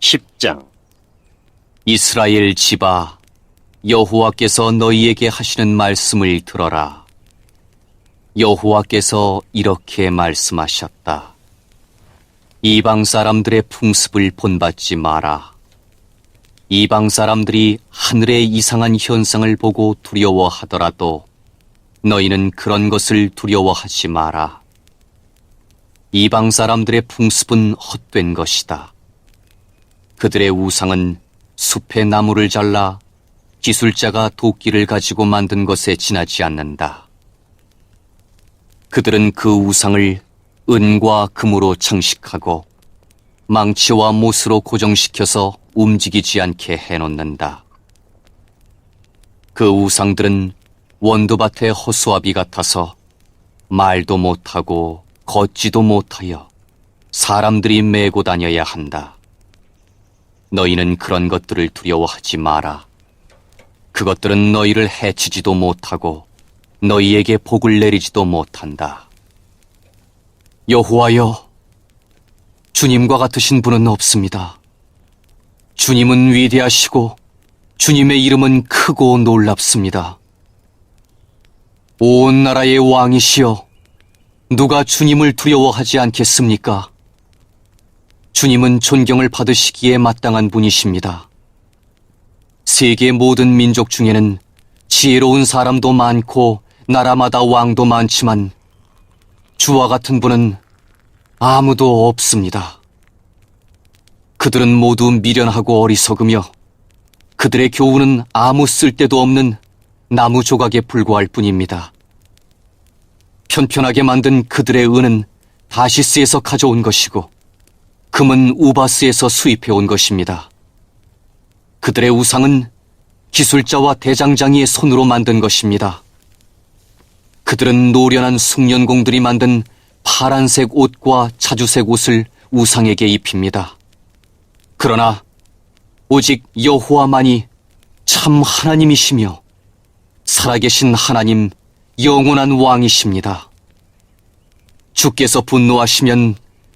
10장. 이스라엘 집아, 여호와께서 너희에게 하시는 말씀을 들어라. 여호와께서 이렇게 말씀하셨다. 이방 사람들의 풍습을 본받지 마라. 이방 사람들이 하늘의 이상한 현상을 보고 두려워하더라도 너희는 그런 것을 두려워하지 마라. 이방 사람들의 풍습은 헛된 것이다. 그들의 우상은 숲의 나무를 잘라 기술자가 도끼를 가지고 만든 것에 지나지 않는다. 그들은 그 우상을 은과 금으로 장식하고 망치와 못으로 고정시켜서 움직이지 않게 해놓는다. 그 우상들은 원두밭의 허수아비 같아서 말도 못하고 걷지도 못하여 사람들이 메고 다녀야 한다. 너희는 그런 것들을 두려워하지 마라. 그것들은 너희를 해치지도 못하고 너희에게 복을 내리지도 못한다. 여호와여, 주님과 같으신 분은 없습니다. 주님은 위대하시고 주님의 이름은 크고 놀랍습니다. 온 나라의 왕이시여, 누가 주님을 두려워하지 않겠습니까? 주님은 존경을 받으시기에 마땅한 분이십니다. 세계 모든 민족 중에는 지혜로운 사람도 많고 나라마다 왕도 많지만 주와 같은 분은 아무도 없습니다. 그들은 모두 미련하고 어리석으며 그들의 교훈은 아무 쓸데도 없는 나무 조각에 불과할 뿐입니다. 편편하게 만든 그들의 은은 다시스에서 가져온 것이고 금은 우바스에서 수입해온 것입니다. 그들의 우상은 기술자와 대장장이의 손으로 만든 것입니다. 그들은 노련한 숙련공들이 만든 파란색 옷과 자주색 옷을 우상에게 입힙니다. 그러나 오직 여호와만이 참 하나님이시며 살아계신 하나님, 영원한 왕이십니다. 주께서 분노하시면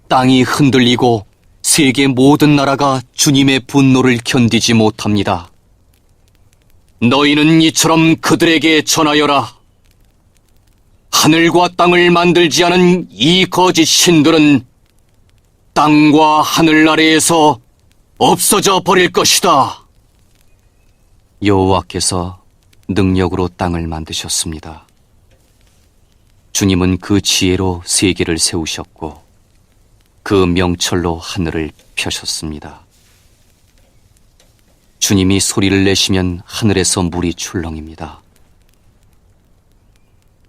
땅이 흔들리고 세계 모든 나라가 주님의 분노를 견디지 못합니다. 너희는 이처럼 그들에게 전하여라. 하늘과 땅을 만들지 않은 이 거짓 신들은 땅과 하늘 아래에서 없어져 버릴 것이다. 여호와께서 능력으로 땅을 만드셨습니다. 주님은 그 지혜로 세계를 세우셨고 그 명철로 하늘을 펴셨습니다. 주님이 소리를 내시면 하늘에서 물이 출렁입니다.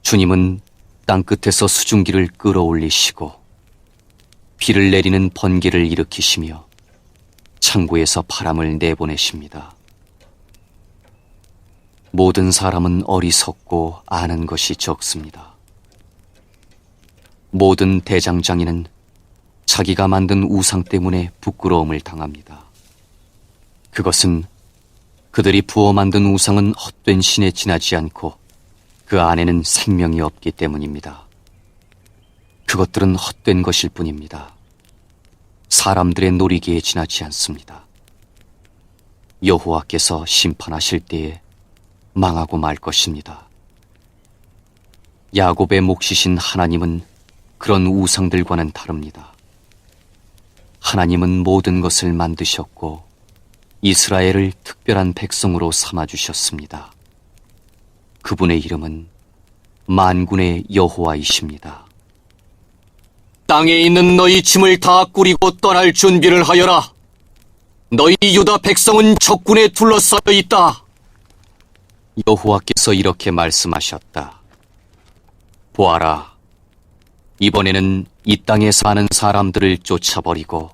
주님은 땅끝에서 수증기를 끌어올리시고 비를 내리는 번개를 일으키시며 창고에서 바람을 내보내십니다. 모든 사람은 어리석고 아는 것이 적습니다. 모든 대장장이는 자기가 만든 우상 때문에 부끄러움을 당합니다. 그것은 그들이 부어 만든 우상은 헛된 신에 지나지 않고 그 안에는 생명이 없기 때문입니다. 그것들은 헛된 것일 뿐입니다. 사람들의 놀이기에 지나지 않습니다. 여호와께서 심판하실 때에 망하고 말 것입니다. 야곱의 몫이신 하나님은 그런 우상들과는 다릅니다. 하나님은 모든 것을 만드셨고 이스라엘을 특별한 백성으로 삼아주셨습니다. 그분의 이름은 만군의 여호와이십니다. 땅에 있는 너희 짐을 다 꾸리고 떠날 준비를 하여라. 너희 유다 백성은 적군에 둘러싸여 있다. 여호와께서 이렇게 말씀하셨다. 보아라, 이번에는 이 땅에 사는 사람들을 쫓아버리고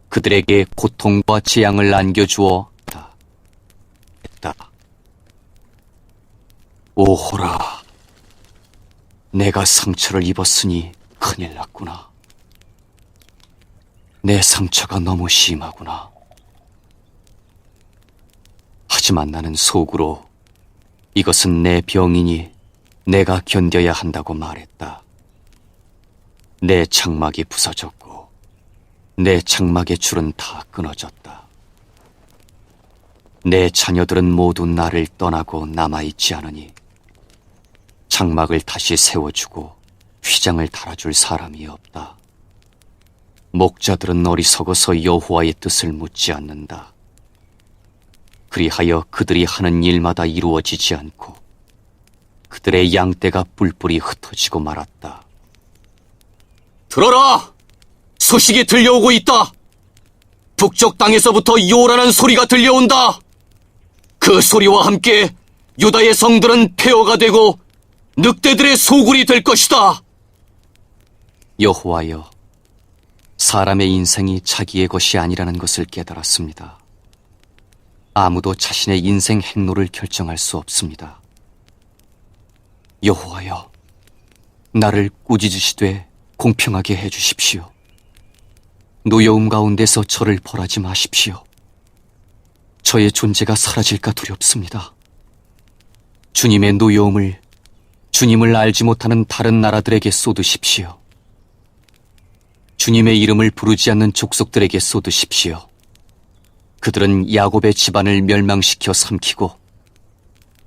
그들에게 고통과 재앙을 안겨주어 했다. 오호라, 내가 상처를 입었으니 큰일 났구나. 내 상처가 너무 심하구나. 하지만 나는 속으로 이것은 내 병이니 내가 견뎌야 한다고 말했다. 내 장막이 부서졌고 내 장막의 줄은 다 끊어졌다. 내 자녀들은 모두 나를 떠나고 남아있지 않으니 장막을 다시 세워주고 휘장을 달아줄 사람이 없다. 목자들은 어리석어서 여호와의 뜻을 묻지 않는다. 그리하여 그들이 하는 일마다 이루어지지 않고 그들의 양떼가 뿔뿔이 흩어지고 말았다. 들어라! 소식이 들려오고 있다! 북쪽 땅에서부터 요란한 소리가 들려온다! 그 소리와 함께 유다의 성들은 폐허가 되고 늑대들의 소굴이 될 것이다! 여호와여, 사람의 인생이 자기의 것이 아니라는 것을 깨달았습니다. 아무도 자신의 인생 행로를 결정할 수 없습니다. 여호와여, 나를 꾸짖으시되 공평하게 해주십시오. 노여움 가운데서 저를 벌하지 마십시오. 저의 존재가 사라질까 두렵습니다. 주님의 노여움을 주님을 알지 못하는 다른 나라들에게 쏟으십시오. 주님의 이름을 부르지 않는 족속들에게 쏟으십시오. 그들은 야곱의 집안을 멸망시켜 삼키고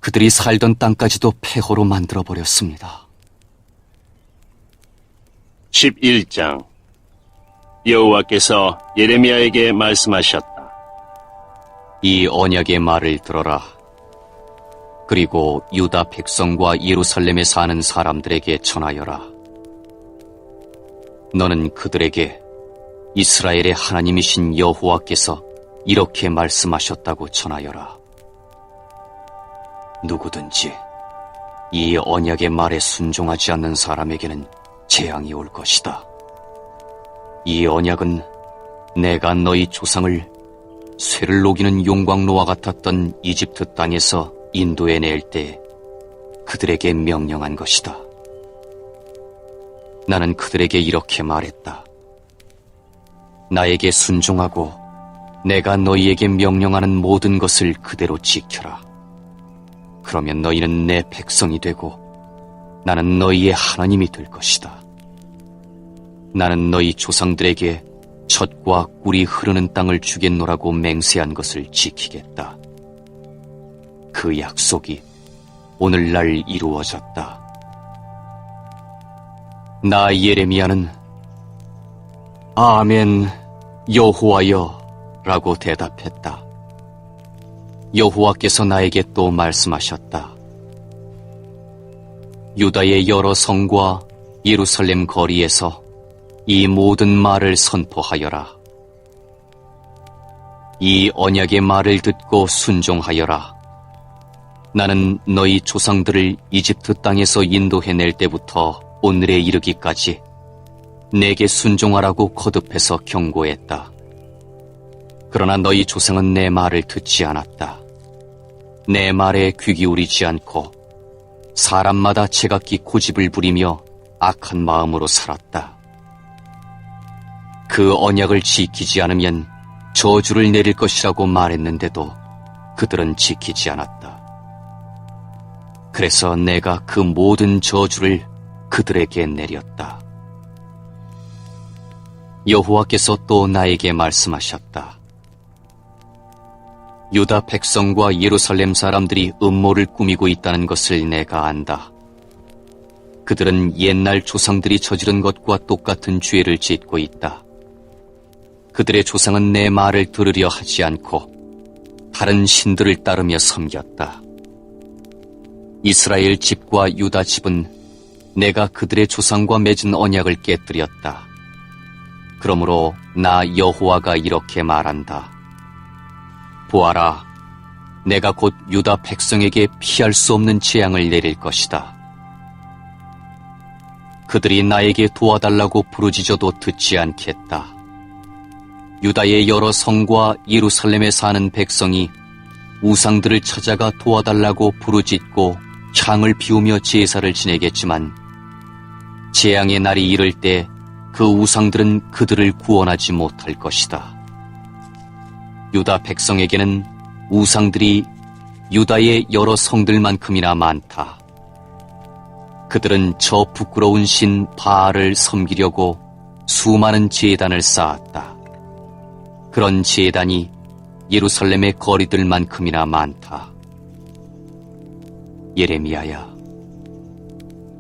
그들이 살던 땅까지도 폐허로 만들어버렸습니다. 11장. 여호와께서 예레미야에게 말씀하셨다. 이 언약의 말을 들어라. 그리고 유다 백성과 예루살렘에 사는 사람들에게 전하여라. 너는 그들에게 이스라엘의 하나님이신 여호와께서 이렇게 말씀하셨다고 전하여라. 누구든지 이 언약의 말에 순종하지 않는 사람에게는 재앙이 올 것이다. 이 언약은 내가 너희 조상을 쇠를 녹이는 용광로와 같았던 이집트 땅에서 인도해낼 때 그들에게 명령한 것이다. 나는 그들에게 이렇게 말했다. 나에게 순종하고 내가 너희에게 명령하는 모든 것을 그대로 지켜라. 그러면 너희는 내 백성이 되고 나는 너희의 하나님이 될 것이다. 나는 너희 조상들에게 젖과 꿀이 흐르는 땅을 주겠노라고 맹세한 것을 지키겠다. 그 약속이 오늘날 이루어졌다. 나 예레미야는 아멘 여호와여 라고 대답했다. 여호와께서 나에게 또 말씀하셨다. 유다의 여러 성과 예루살렘 거리에서 이 모든 말을 선포하여라. 이 언약의 말을 듣고 순종하여라. 나는 너희 조상들을 이집트 땅에서 인도해낼 때부터 오늘에 이르기까지 내게 순종하라고 거듭해서 경고했다. 그러나 너희 조상은 내 말을 듣지 않았다. 내 말에 귀 기울이지 않고 사람마다 제각기 고집을 부리며 악한 마음으로 살았다. 그 언약을 지키지 않으면 저주를 내릴 것이라고 말했는데도 그들은 지키지 않았다. 그래서 내가 그 모든 저주를 그들에게 내렸다. 여호와께서 또 나에게 말씀하셨다. 유다 백성과 예루살렘 사람들이 음모를 꾸미고 있다는 것을 내가 안다. 그들은 옛날 조상들이 저지른 것과 똑같은 죄를 짓고 있다. 그들의 조상은 내 말을 들으려 하지 않고 다른 신들을 따르며 섬겼다. 이스라엘 집과 유다 집은 내가 그들의 조상과 맺은 언약을 깨뜨렸다. 그러므로 나 여호와가 이렇게 말한다. 보아라, 내가 곧 유다 백성에게 피할 수 없는 재앙을 내릴 것이다. 그들이 나에게 도와달라고 부르짖어도 듣지 않겠다. 유다의 여러 성과 예루살렘에 사는 백성이 우상들을 찾아가 도와달라고 부르짖고 향을 피우며 제사를 지내겠지만 재앙의 날이 이를 때 그 우상들은 그들을 구원하지 못할 것이다. 유다 백성에게는 우상들이 유다의 여러 성들만큼이나 많다. 그들은 저 부끄러운 신 바알을 섬기려고 수많은 제단을 쌓았다. 그런 제단이 예루살렘의 거리들만큼이나 많다. 예레미야야,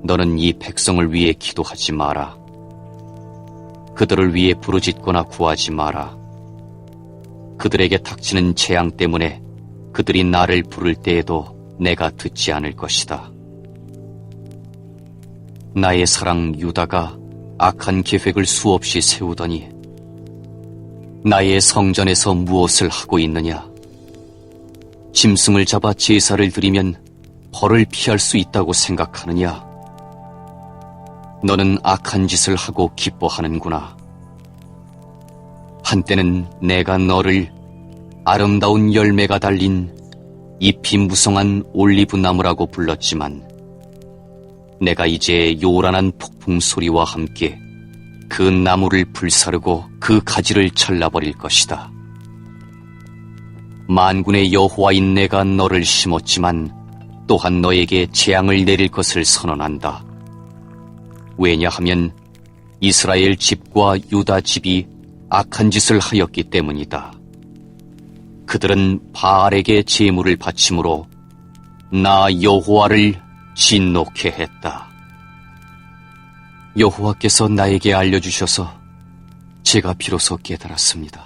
너는 이 백성을 위해 기도하지 마라. 그들을 위해 부르짖거나 구하지 마라. 그들에게 닥치는 재앙 때문에 그들이 나를 부를 때에도 내가 듣지 않을 것이다. 나의 사랑 유다가 악한 계획을 수없이 세우더니 나의 성전에서 무엇을 하고 있느냐? 짐승을 잡아 제사를 드리면 벌을 피할 수 있다고 생각하느냐? 너는 악한 짓을 하고 기뻐하는구나. 한때는 내가 너를 아름다운 열매가 달린 잎이 무성한 올리브 나무라고 불렀지만 내가 이제 요란한 폭풍 소리와 함께 그 나무를 불사르고 그 가지를 잘라버릴 것이다. 만군의 여호와인 내가 너를 심었지만 또한 너에게 재앙을 내릴 것을 선언한다. 왜냐하면 이스라엘 집과 유다 집이 악한 짓을 하였기 때문이다. 그들은 바알에게 제물을 바침으로 나 여호와를 진노케 했다. 여호와께서 나에게 알려주셔서 제가 비로소 깨달았습니다.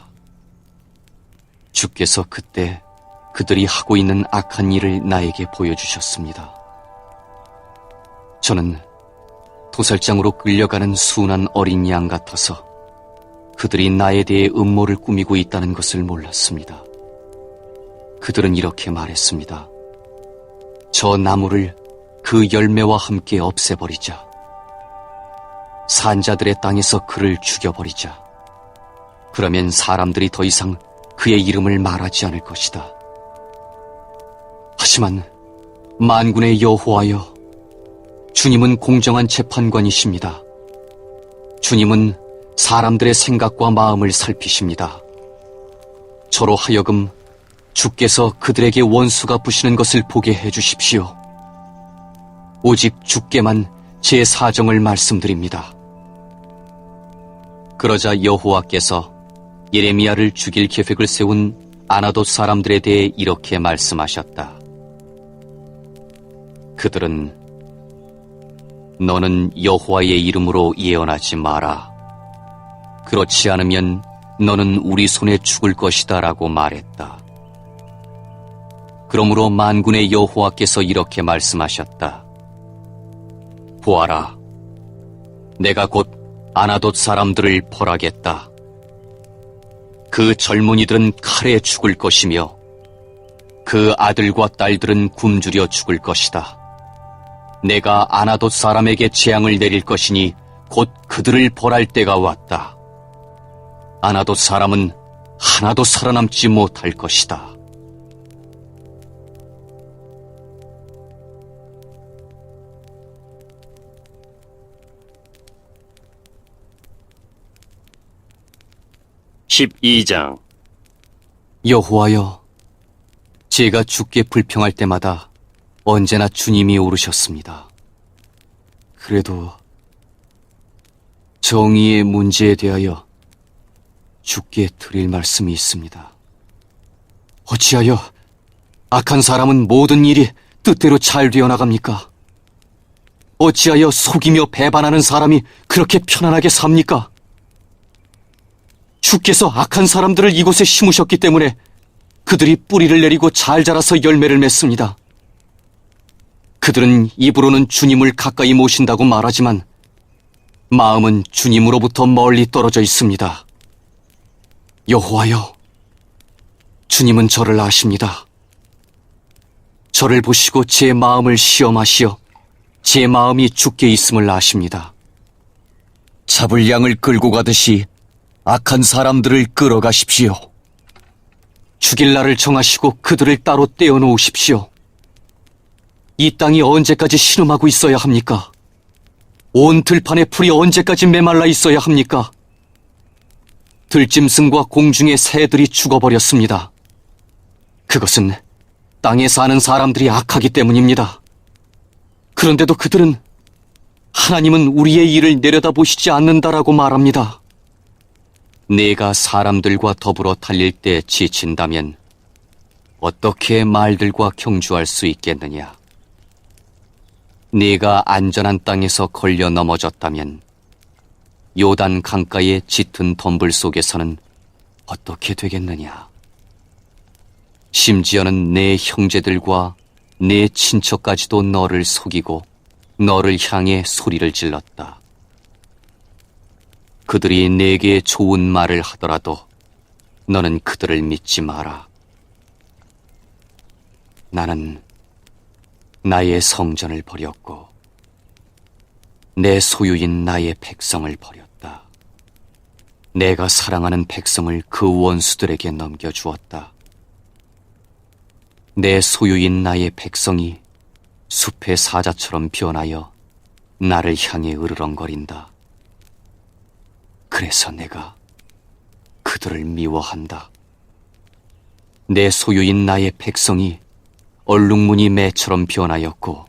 주께서 그때 그들이 하고 있는 악한 일을 나에게 보여주셨습니다. 저는 도살장으로 끌려가는 순한 어린 양 같아서 그들이 나에 대해 음모를 꾸미고 있다는 것을 몰랐습니다. 그들은 이렇게 말했습니다. 저 나무를 그 열매와 함께 없애버리자. 산자들의 땅에서 그를 죽여버리자. 그러면 사람들이 더 이상 그의 이름을 말하지 않을 것이다. 하지만 만군의 여호와여, 주님은 공정한 재판관이십니다. 주님은 사람들의 생각과 마음을 살피십니다. 저로 하여금 주께서 그들에게 원수가 부시는 것을 보게 해주십시오. 오직 주께만 제 사정을 말씀드립니다. 그러자 여호와께서 예레미야를 죽일 계획을 세운 아나돗 사람들에 대해 이렇게 말씀하셨다. 그들은 너는 여호와의 이름으로 예언하지 마라. 그렇지 않으면 너는 우리 손에 죽을 것이다 라고 말했다. 그러므로 만군의 여호와께서 이렇게 말씀하셨다. 보아라, 내가 곧 아나돗 사람들을 벌하겠다. 그 젊은이들은 칼에 죽을 것이며 그 아들과 딸들은 굶주려 죽을 것이다. 내가 아나돗 사람에게 재앙을 내릴 것이니 곧 그들을 벌할 때가 왔다. 아나돗 사람은 하나도 살아남지 못할 것이다. 12장. 여호와여, 제가 주께 불평할 때마다 언제나 주님이 오르셨습니다. 그래도 정의의 문제에 대하여 주께 드릴 말씀이 있습니다. 어찌하여 악한 사람은 모든 일이 뜻대로 잘 되어나갑니까? 어찌하여 속이며 배반하는 사람이 그렇게 편안하게 삽니까? 주께서 악한 사람들을 이곳에 심으셨기 때문에 그들이 뿌리를 내리고 잘 자라서 열매를 맺습니다. 그들은 입으로는 주님을 가까이 모신다고 말하지만 마음은 주님으로부터 멀리 떨어져 있습니다. 여호와여, 주님은 저를 아십니다. 저를 보시고 제 마음을 시험하시어 제 마음이 주께 있음을 아십니다. 잡을 양을 끌고 가듯이 악한 사람들을 끌어가십시오. 죽일 날을 정하시고 그들을 따로 떼어놓으십시오. 이 땅이 언제까지 신음하고 있어야 합니까? 온 들판의 풀이 언제까지 메말라 있어야 합니까? 들짐승과 공중의 새들이 죽어버렸습니다. 그것은 땅에 사는 사람들이 악하기 때문입니다. 그런데도 그들은 하나님은 우리의 일을 내려다보시지 않는다라고 말합니다. 네가 사람들과 더불어 달릴 때 지친다면 어떻게 말들과 경주할 수 있겠느냐? 네가 안전한 땅에서 걸려 넘어졌다면 요단 강가의 짙은 덤불 속에서는 어떻게 되겠느냐? 심지어는 내 형제들과 내 친척까지도 너를 속이고 너를 향해 소리를 질렀다. 그들이 내게 좋은 말을 하더라도 너는 그들을 믿지 마라. 나는 나의 성전을 버렸고 내 소유인 나의 백성을 버렸다. 내가 사랑하는 백성을 그 원수들에게 넘겨주었다. 내 소유인 나의 백성이 숲의 사자처럼 변하여 나를 향해 으르렁거린다. 그래서 내가 그들을 미워한다. 내 소유인 나의 백성이 얼룩무늬 매처럼 변하였고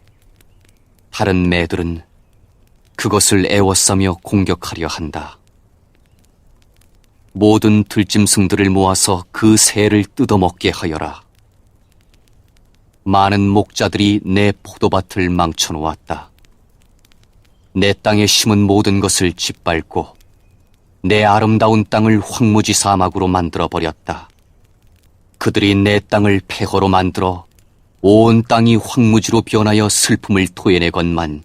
다른 매들은 그것을 애워싸며 공격하려 한다. 모든 들짐승들을 모아서 그 새를 뜯어먹게 하여라. 많은 목자들이 내 포도밭을 망쳐놓았다. 내 땅에 심은 모든 것을 짓밟고 내 아름다운 땅을 황무지 사막으로 만들어버렸다. 그들이 내 땅을 폐허로 만들어 온 땅이 황무지로 변하여 슬픔을 토해내건만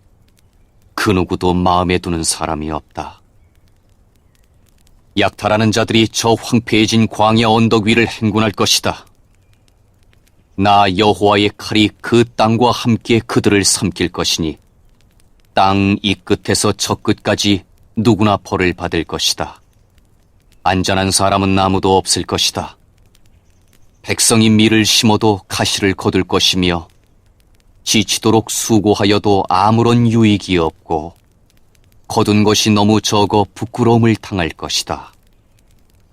그 누구도 마음에 두는 사람이 없다. 약탈하는 자들이 저 황폐해진 광야 언덕 위를 행군할 것이다. 나 여호와의 칼이 그 땅과 함께 그들을 삼킬 것이니 땅 이 끝에서 저 끝까지 누구나 벌을 받을 것이다. 안전한 사람은 아무도 없을 것이다. 백성이 밀을 심어도 가시를 거둘 것이며 지치도록 수고하여도 아무런 유익이 없고 거둔 것이 너무 적어 부끄러움을 당할 것이다.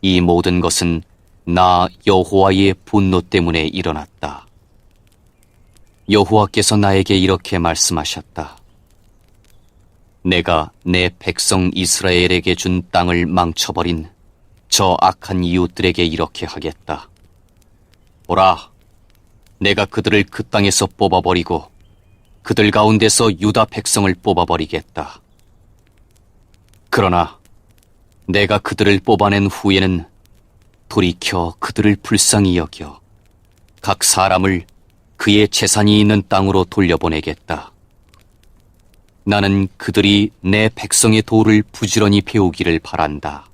이 모든 것은 나 여호와의 분노 때문에 일어났다. 여호와께서 나에게 이렇게 말씀하셨다. 내가 내 백성 이스라엘에게 준 땅을 망쳐버린 저 악한 이웃들에게 이렇게 하겠다. 보라, 내가 그들을 그 땅에서 뽑아버리고 그들 가운데서 유다 백성을 뽑아버리겠다. 그러나 내가 그들을 뽑아낸 후에는 돌이켜 그들을 불쌍히 여겨 각 사람을 그의 재산이 있는 땅으로 돌려보내겠다. 나는 그들이 내 백성의 도를 부지런히 배우기를 바란다.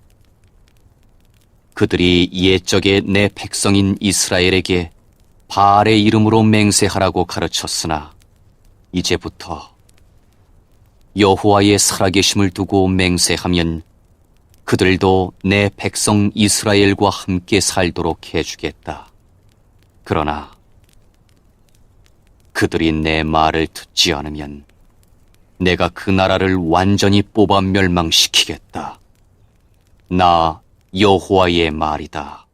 그들이 옛적에 내 백성인 이스라엘에게 바알의 이름으로 맹세하라고 가르쳤으나 이제부터 여호와의 살아계심을 두고 맹세하면 그들도 내 백성 이스라엘과 함께 살도록 해주겠다. 그러나 그들이 내 말을 듣지 않으면 내가 그 나라를 완전히 뽑아 멸망시키겠다. 나 여호와의 말이다.